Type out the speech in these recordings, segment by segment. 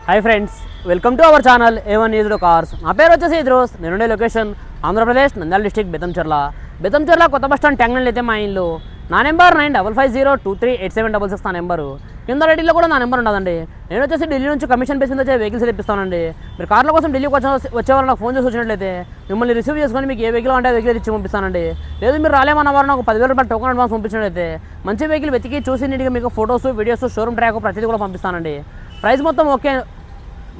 Hi friends, welcome to our channel A1 is cars. నా పేరు వచ్చేసి ఇద్రోస్. నేనుండే లొకేషన్ ఆంధ్రప్రదేశ్, నంద్యాల డిస్ట్రిక్ట్, బెతంచెర్ల కొత్త బస్ స్టాండ్ ట్యాంగ్నల్ అయితే మా ఇల్లు. నా నెంబర్ 9550238766 నా నెంబరు. కింద రేటింగ్లో కూడా నా నెంబర్ ఉండదండి. నేను వచ్చేసి ఢిల్లీ నుంచి కమిషన్ బేస్ మీద వచ్చే వెహికల్స్ తెప్పిస్తానండి. మీరు కార్ల కోసం ఢిల్లీకి వచ్చేవారు నాకు ఫోన్ చేసి వచ్చినట్లయితే మిమ్మల్ని రిసీవ్ చేసుకొని మీకు ఏ వెహికల్ అంటే వెహికల్ ఇచ్చి పంపిస్తానండి. లేదు మీరు రాలేమన్న వారు నాకు 10,000 రూపాయలు టోకన్ అడ్వాన్స్ పంపించినట్లయితే మంచి వెహికల్ వెతికి చూసి నీట్గా మీకు ఫోటోస్, వీడియోస్, షోరూమ్ ట్రాక్ ప్రతిదీ కూడా పంపిస్తానండి. ప్రైస్ మొత్తం ఓకే.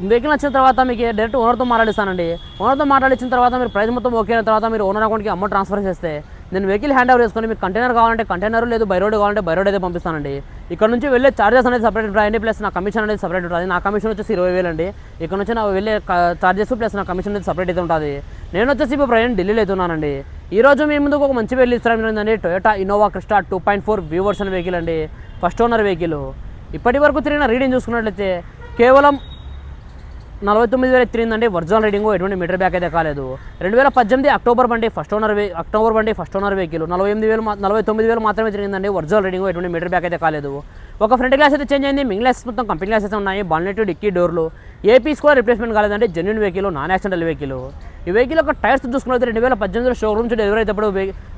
వెహికల్ వచ్చిన తర్వాత మీకు డైరెక్ట్ ఓనర్తో మాట్లాడిస్తానండి. ఓనర్తో మాట్లాడించిన తర్వాత మీరు ప్రైస్ మొత్తం ఓకే అయిన తర్వాత మీరు ఓనర్ అకౌంట్కి అమౌంట్ ట్రాన్స్ఫర్ చేస్తే నేను వెహికల్ హ్యాండ్ ఓవర్ చేసుకొని మీకు కంటైనర్ కావాలంటే కంటైనర్, లేదు బై రోడ్ కావాలంటే బై రోడ్ అయితే పంపిస్తానండి. ఇక్కడ నుంచి వెళ్ళే చార్జెస్ అనేది సపరేట్ ఉంటాయండి, ప్లస్ నా కమిషన్ అనేది సపరేట్ ఉంటుంది. నా కమిషన్ వచ్చేసి 20,000 అండి. ఇక్కడ నుంచి నా వెళ్ళే చార్జెస్ ప్లస్ నా కమిషన్ అనేది సపరేట్ అయితే ఉంటుంది. నేను వచ్చేసి ఇప్పుడు ప్రజెంట్ ఢిల్లీలో అవుతున్నానండి. ఈరోజు మీ ముందుకు ఒక మంచి వెహికల్ ఇస్తానండి. Toyota Innova Crysta 2.4 V version vehicle అండి. First owner vehicle. ఇప్పటి వరకు తిరిగిన రీడింగ్ చూసుకున్నట్లయితే కేవలం 49,000 తిరిగిందండి. ఒరిజినల్ రీడింగ్, ఎటువంటి మీటర్ బ్యాక్ అయితే కాలేదు. 2018 అక్టోబర్ బండి ఫస్ట్ ఓనర్ వెహికల్. 49,000 మాత్రమే తిరిగిందండి. ఒరిజినల్ రీడింగ్, ఎటువంటి మీటర్ బ్యాక్ అయితే కాలేదు. ఒక ఫ్రంట్ గ్లాస్ అయితే చేంజ్ అయింది. మిగిలిన గ్లాసెస్ మొత్తం కంపెనీ గ్లాసెస్ ఉన్నాయి. బాన్నెట్, డిక్కీ డోర్లు ఏపీస్ కూడా రిప్లేస్మెంట్ కాలేదండి. Genuine vehicle, non accidental vehicle. ఈ వెహికల్ యొక్క టైర్స్ చూసుకున్నట్లయితే 2018 షోరూమ్ నుంచి డెలివరీ అయినప్పుడు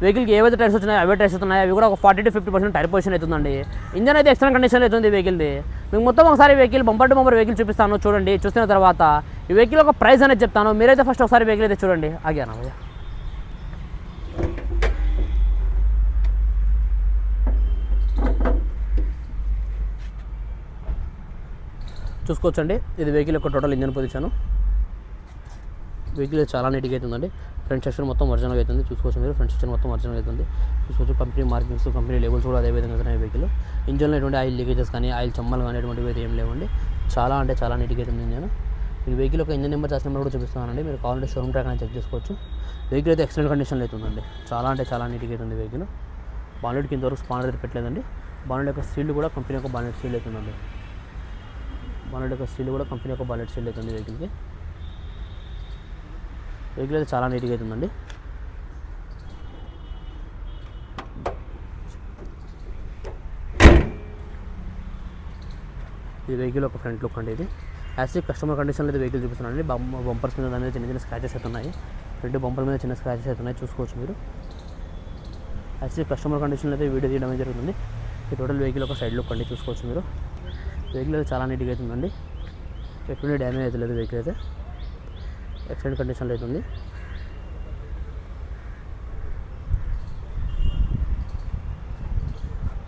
వెహికల్కి ఏవైతే టైర్స్ వచ్చినాయో అవే టైర్స్ అవుతున్నాయి. అవి కూడా ఒక 40 to 50% టైర్ పొజిషన్ అవుతుందండి. ఇంజన్ అయితే ఎక్స్టర్నల్ కండిషన్ అవుతుంది వెహికల్ది. మీకు మొత్తం ఒకసారి vehicle bumper to bumper vehicle చూపిస్తాను, చూడండి. చూసిన తర్వాత ఈ వెహికల్ ఒక ప్రైస్ అనేది చెప్తాను. మీరైతే ఫస్ట్ ఒకసారి వెహికల్ అయితే చూడండి. ఆగానా భయ్యా? చూసుకోవచ్చండి. ఇది వెహికల్ యొక్క టోటల్ ఇంజన్ పొజిషన్. వెహికల్ చాలా నీట్గా అవుతుందండి. ఫ్రంట్ సెక్షన్ మొత్తం ఒరిజినల్గా అవుతుంది. చూసుకోవచ్చు మీరు. ఫ్రంట్ సెక్షన్ మొత్తం ఒరిజినల్గా అవుతుంది. చూసుకోవచ్చు. కంపెనీ మార్కింగ్స్, కంపెనీ లేబుల్స్ కూడా అదే విధంగా అవుతున్నాయి. వెహికల్ ఇంజన్లో ఎటువంటి ఆయిల్ లీకేజెస్ కానీ, ఆయిల్ చమ్మలు కానీ ఎటువంటివి అయితే ఏం లేవండి. చాలా అంటే చాలా నీట్గా అవుతుంది ఇంజన్. ఈ వెహికల్ యొక్క ఇంజన్ నెంబర్, చార్జ్ నెంబర్ కూడా చూపిస్తానండి. మీరు కావాలంటే షోరూమ్ ట్రాక్ అని చెక్ చేసుకోవచ్చు. వెహికల్ అయితే ఎక్సలెంట్ కండిషన్లో అవుతుందండి. చాలా అంటే చాలా నీట్గా అవుతుంది వెహికల్. బానెట్ కింద వరకు స్పానర్ పెట్టలేదండి. బానెట్ యొక్క సీల్ కూడా కంపెనీ యొక్క బానెట్ సీల్ అవుతుందండి. బానెట్ యొక్క సీల్ కూడా కంపెనీ యొక్క బానెట్ సీల్ అవుతుంది వెహికల్కి. వెహికల్ అయితే చాలా నీట్గా అవుతుందండి. ఇది వెహికల్ ఒక ఫ్రంట్ లుక్ అండి. ఇది యాక్చువల్లీ కస్టమర్ కండిషన్లో అయితే వెహికల్ చూపిస్తున్నానండి. బంపర్స్ మీద దాని మీద చిన్న చిన్న స్క్రాచెస్ అవుతున్నాయి. ఫ్రంట్ బంపర్ మీద చిన్న స్క్రాచెస్ అవుతున్నాయి. చూసుకోవచ్చు మీరు. యాక్చువల్లీ కస్టమర్ కండిషన్లో అయితే వీడియో తీయడం జరుగుతుంది. ఈ టోటల్ వెహికల్ ఒక సైడ్ లుక్ అండి. చూసుకోవచ్చు మీరు. వెహికల్ అయితే చాలా నీట్గా అవుతుందండి. ఎటువంటి డ్యామేజ్ అయితే లేదు. వెహికల్ అయితే ఎక్సలెంట్ కండిషన్లో అవుతుంది.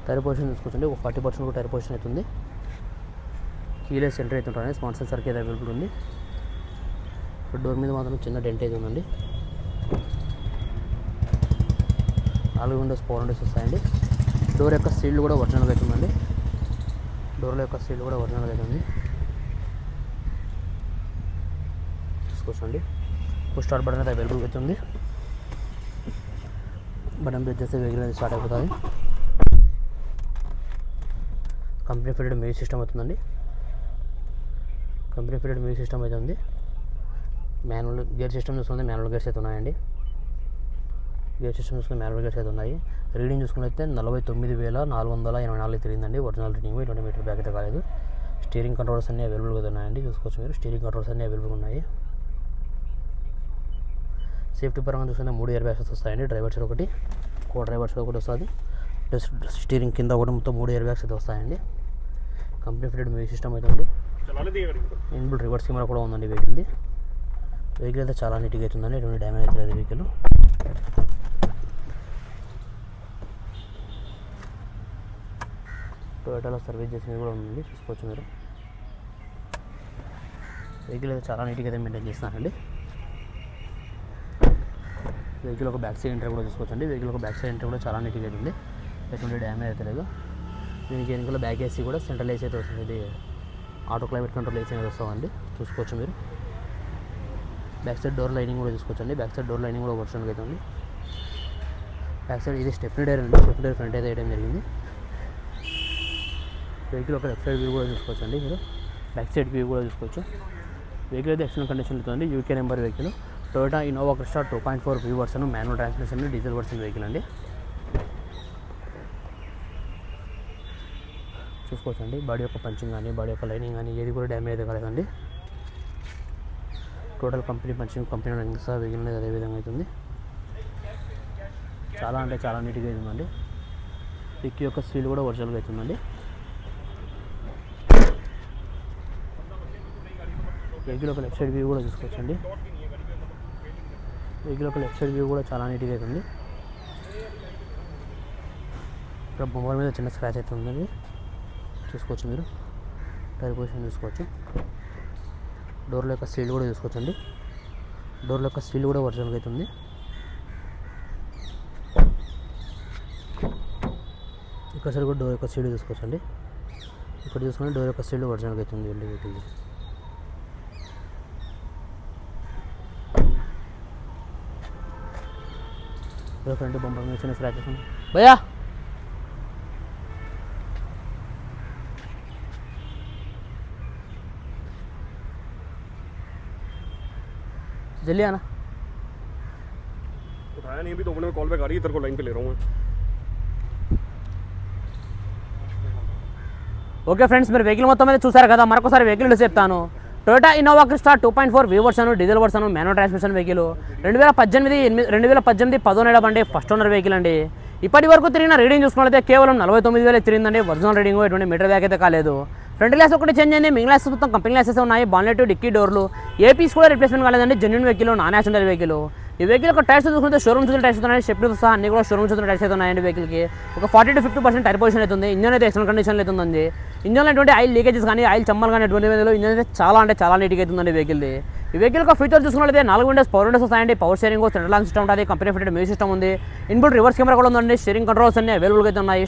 టైర్ పొజిషన్ చూసుకోవచ్చండి. ఒక 40% కూడా టైర్ పొజిషన్ అవుతుంది. కీలెస్ ఎంటర్ అవుతుంటాయి. స్మార్ట్ సెన్సర్కి అయితే అవైలబుల్ ఉంది. డోర్ మీద మాత్రం చిన్న డెంట్ అయితే ఉందండి. 4 విండోస్ పవర్ విండోస్ వస్తాయండి. డోర్ యొక్క సీల్ కూడా ఒరిజినల్గా అవుతుందండి. డోర్ల యొక్క సీల్ కూడా ఒరిజినల్గా అవుతుంది. చూసుకోవచ్చండి. పుష్ స్టార్ట్ బటన్ అయితే అవైలబుల్ అవుతుంది. బటన్ ప్రెస్ చేస్తే వెహికల్ అయితే స్టార్ట్ అయిపోతుంది. కంపెనీ ఫిటెడ్ మ్యూజిక్ సిస్టమ్ అవుతుందండి. కంపెనీ ఫిటెడ్ మ్యూజిక్ సిస్టమ్ అయితే ఉంది. మాన్యువల్ గేర్ సిస్టమ్ చూసుకుంటే మాన్యువల్ గేర్స్ అయితే ఉన్నాయండి. గేర్ సిస్టమ్ చూసుకుంటే మాన్యువల్ గేర్స్ అయితే ఉన్నాయి. రీడింగ్ చూసుకున్నట్లయితే 49,484 తిరిగిందండి. ఒరిజినల్ రీడింగ్, 20 మీటర్ బ్యాక్ అయితే కాలేదు. స్టీరింగ్ కంట్రోల్స్ అన్నీ అవైలబుల్గా ఉన్నాయండి. చూసుకోవచ్చు మీరు. స్టీరింగ్ కంట్రోల్స్ అన్నీ అవైలబుల్గా ఉన్నాయి. సేఫ్టీ పరంగా చూసుకుంటే 3 ఎయిర్ బ్యాగ్స్ వస్తాయండి. డ్రైవర్ సైడ్ ఒకటి, డ్రైవర్ సైడ్ ఒకటి వస్తుంది. ప్లస్ స్టీరింగ్ కింద కూడా మొత్తం 3 ఎయిర్ బ్యాగ్స్ అయితే వస్తాయండి. కంపెనీ ఫిటెడ్ మ్యూజిక్ సిస్టమ్ అయితే ఉంది. ఇన్బుల్ట్ రివర్స్ కెమెరా కూడా ఉందండి వెహికల్ది. వెహికల్ అయితే చాలా నీట్గా అవుతుందండి. ఎటువంటి డ్యామేజ్ అయితే లేదు వెహికల్. టొయోటాలో సర్వీస్ చేసినది కూడా ఉందండి. చూసుకోవచ్చు మీరు. వెహికల్ అయితే చాలా నీట్గా అయితే మెయింటైన్ చేస్తున్నానండి. వెహికల్ ఒక బ్యాక్ సైడ్ ఎంట్రీ కూడా చూసుకోవచ్చండి. వెహికల్ ఒక బ్యాక్ సైడ్ ఎంట్రీ కూడా చాలా నీట్గా అవుతుంది. ఎటువంటి డ్యామేజ్ అయితే లేదు. దీనికి వెనుకల బ్యాక్ ఏసీ కూడా సెంట్రల్ ఏసీ అయితే వస్తుంది. ఇది ఆటో క్లైమేట్ కంట్రోల్ ఏసీ అనేది వస్తుందండి. చూసుకోవచ్చు మీరు. బ్యాక్ సైడ్ డోర్ లైనింగ్ కూడా చూసుకోవచ్చండి. బ్యాక్ సైడ్ డోర్ లైనింగ్ కూడా ఒరిజినల్గా అయితే ఉంది. బ్యాక్ సైడ్ ఇది స్టెప్నీ డైర్ అండి. స్టెప్నీ డైర్ ఫ్రంట్ అయితే వేయడం జరిగింది. వెహికల్ ఒక లెఫ్ట్ సైడ్ వ్యూ కూడా చూసుకోవచ్చండి మీరు. బ్యాక్ సైడ్ వ్యూ కూడా చూసుకోవచ్చు. వెహికల్ అయితే ఎక్సలెంట్ కండిషన్ అవుతుంది. UK number vehicle. Toyota Innova Crysta 2.4 V version, manual transmission, diesel version vehicle అండి. చూసుకోవచ్చండి. బాడీ యొక్క పంచింగ్ కానీ బాడీ యొక్క లైనింగ్ కానీ ఏది కూడా డ్యామేజ్ అయితే కాలేదండి. Total company punching company running సహా వెహికల్ అనేది అదే విధంగా అవుతుంది. చాలా అంటే చాలా నీట్గా అవుతుందండి. డిక్కీ యొక్క సీల్ కూడా ఒరిజినల్గా అవుతుందండి. వెహికల్ యొక్క లెఫ్ట్ సైడ్ వ్యూ కూడా చూసుకోవచ్చండి. వెహికల్ యొక్క లెఫ్ట్ సైడ్ వ్యూ కూడా చాలా నీట్గా అవుతుంది. ఇక్కడ బొమ్మల మీద చిన్న స్క్రాచ్ అయితే ఉందండి, చూసుకోవచ్చు మీరు. టైర్ పొజిషన్ చూసుకోవచ్చు. డోర్ల యొక్క సీల్ కూడా చూసుకోవచ్చండి. డోర్ల యొక్క సీల్ కూడా ఒరిజినల్గా అవుతుంది. ఇక్కడ సైడ్ కూడా డోర్ యొక్క సీల్ చూసుకోవచ్చండి. ఇక్కడ చూసుకుంటే డోర్ యొక్క సీల్ ఒరిజినల్గా అవుతుంది అండి వెహికల్ది. ఫ్రంట్ బంపర్ మీద చిన్న స్క్రాచెస్ ఉన్నాయి భయ్యా. जल्दी आना। उठाया नहीं अभी तो अपने कॉल बैक आ रही है, तेरे को लाइन पे ले रहा हूँ मैं। ఓకే ఫ్రెండ్స్, మీరు వెహికల్ మొత్తం మీద చూసారు కదా. మరొకసారి వెహికల్ చెప్తాను. Toyota Innova Crysta 2.4 V version, diesel version, manual transmission vehicle. 2018 10 నెల బండి, ఫస్ట్ ఓనర్ వెహికల్ అండి. ఇప్పటి వరకు తిరిగిన రీడింగ్ చూసుకున్నట్లయితే కేవలం 49,000 తిరిగిందండి. ఒరిజినల్ రీడింగ్ ఎటువంటి మీటర్ బ్యాక్ అయితే కాలేదు. ఫ్రంట్ గ్లాస్ ఒకటి చేంజ్ అయింది, మిగిలిన గ్లాసెస్ మొత్తం కంపెనీ గ్లాసెస్ ఉన్నాయి. బాన్లెట్, డిక్కీ డోర్లు ఏ పీస్ కూడా రిప్లేస్మెంట్ కాలేదండి. Genuine vehicle, non accidental vehicle. ఈ వెహికల్ యొక్క టైర్స్ చూసుకుంటే షోరూమ్ చూసిన టైర్స్ ఉన్నాయి. షెప్లతో సహా అన్ని కూడా షోరూమ్ చూసిన టైర్స్ అయితే ఉన్నాయండి. వెహికల్కి ఒక 40 to 50% టైర్ పొజిషన్ అవుతుంది. ఇంజన్ అయితే ఎక్సలెంట్ కండిషన్లో అవుతుందండి. ఇంజన్లో ఎటువంటి ఆయిల్ లీకేజెస్ కానీ ఆయిల్ చమ్మలు కానీ ఎటువంటి ఇంజన్ అయితే చాలా అంటే చాలా నీట్గా అవుతుందండి వెహికల్ది. ఈ వెహికల్ యొక్క ఫీచర్ చూసుకున్నట్లయితే 4 విండోస్ పవర్ విండోస్ వస్తాయండి. Power steering, central lock system ఉంటుంది. కంపెనీ ఫిటెడ్ మ్యూజిక్ సిస్టమ్ ఉంది. ఇన్బుల్ రివర్స్ కెమెరా కూడా ఉందండి. స్టీరింగ్ కంట్రోల్స్ అన్ని అవైలబుల్గా అయితే ఉన్నాయి.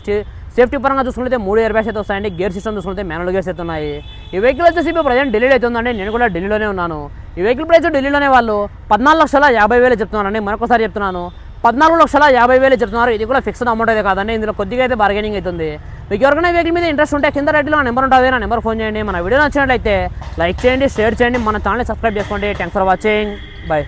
సేఫ్టీ పరంగా చూసుకుంటే 3 ఎయిర్ బ్యాగ్స్ అయితే వస్తాయండి. గేర్ సిస్టమ్ చూసుకుంటే మాన్యువల్ గేర్స్ అయితే ఉన్నాయి. ఈ వెహికల్ వచ్చేసి ఇప్పుడు ప్రజెంట్ ఢిల్లీలో అయితే ఉందండి. నేను కూడా ఢిల్లీలోనే ఉన్నాను. ఈ వెహికల్ ప్రైస్ ఢిల్లీలోనే వాళ్ళు 14,50,000 చెప్తున్నారండి. మరొకసారి చెప్తున్నాను, 14,50,000 చెప్తున్నారు. ఇది కూడా ఫిక్స్డ్ అమౌంట్ అయితే కాదండి. ఇందులో కొద్దిగా అయితే బార్గెనింగ్ అవుతుంది. మీకు ఎవరికైనా వెహికల్ మీద ఇంట్రెస్ట్ ఉంటే కింద రైట్లో నా నెంబర్ ఉంటుంది, నా నెంబర్ ఫోన్ చేయండి. మన వీడియో నచ్చినట్లయితే లైక్ చేయండి, షేర్ చేయండి, మన ఛానల్ సబ్స్క్రైబ్ చేసుకోండి. Thanks for watching, by.